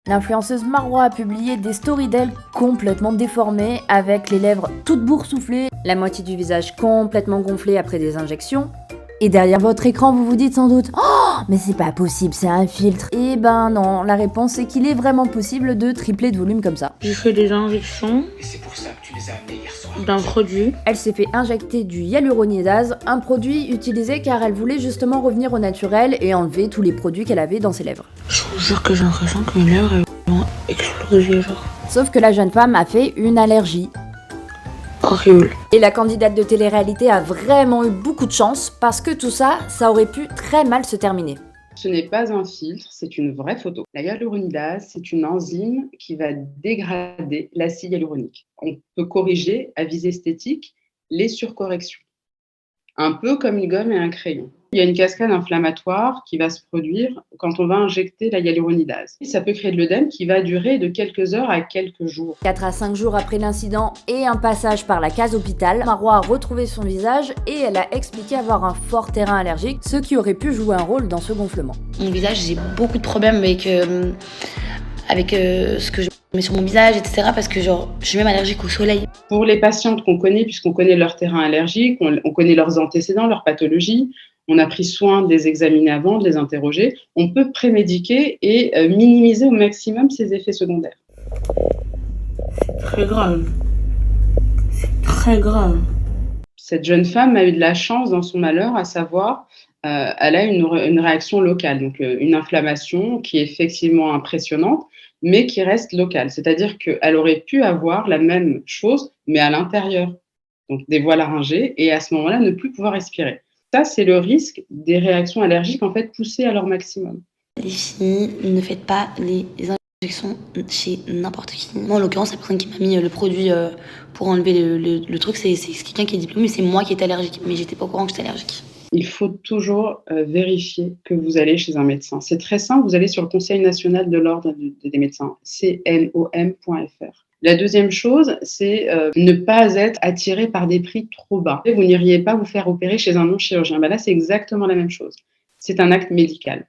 L'influenceuse Marwa a publié des stories d'elle complètement déformées, avec les lèvres toutes boursouflées, la moitié du visage complètement gonflé après des injections. Et derrière votre écran, vous vous dites sans doute « Oh, mais c'est pas possible, c'est un filtre !» Eh ben non, la réponse est qu'il est vraiment possible de tripler de volume comme ça. J'ai fait des injections Et c'est pour ça que tu les as amenés hier soir. d'un produit. Elle s'est fait injecter du hyaluronidase, un produit utilisé car elle voulait justement revenir au naturel et enlever tous les produits qu'elle avait dans ses lèvres. Je vous jure que j'ai l'impression que mes lèvres elles vont exploser, genre. Sauf que la jeune femme a fait une allergie. Horrible. Et la candidate de télé-réalité a vraiment eu beaucoup de chance parce que tout ça, ça aurait pu très mal se terminer. Ce n'est pas un filtre, c'est une vraie photo. La hyaluronidase, c'est une enzyme qui va dégrader l'acide hyaluronique. On peut corriger, à visée esthétique, les surcorrections. Un peu comme une gomme et un crayon. Il y a une cascade inflammatoire qui va se produire quand on va injecter la hyaluronidase. Ça peut créer de l'œdème qui va durer de quelques heures à quelques jours. 4 à 5 jours après l'incident et un passage par la case hôpital, Marwa a retrouvé son visage et elle a expliqué avoir un fort terrain allergique, ce qui aurait pu jouer un rôle dans ce gonflement. Mon visage, j'ai beaucoup de problèmes avec ce que je mets sur mon visage, etc. Parce que genre, je suis même allergique au soleil. Pour les patientes qu'on connaît, puisqu'on connaît leur terrain allergique, on connaît leurs antécédents, leurs pathologies, on a pris soin de les examiner avant, de les interroger, on peut prémédiquer et minimiser au maximum ces effets secondaires. Très grave. C'est très grave. Cette jeune femme a eu de la chance dans son malheur, à savoir, elle a une réaction locale, donc une inflammation qui est effectivement impressionnante, mais qui reste locale. C'est-à-dire qu'elle aurait pu avoir la même chose, mais à l'intérieur, donc des voies laryngées, et à ce moment-là, ne plus pouvoir respirer. Ça, c'est le risque des réactions allergiques, en fait, poussées à leur maximum. Les filles, ne faites pas les injections chez n'importe qui. Moi, en l'occurrence, la personne qui m'a mis le produit pour enlever le truc, c'est quelqu'un qui est diplômé, c'est moi qui étais allergique. Mais j'étais pas au courant que j'étais allergique. Il faut toujours vérifier que vous allez chez un médecin. C'est très simple, vous allez sur le Conseil national de l'ordre des médecins, cnom.fr. La deuxième chose, c'est ne pas être attiré par des prix trop bas. Vous n'iriez pas vous faire opérer chez un non-chirurgien. Ben là, c'est exactement la même chose. C'est un acte médical.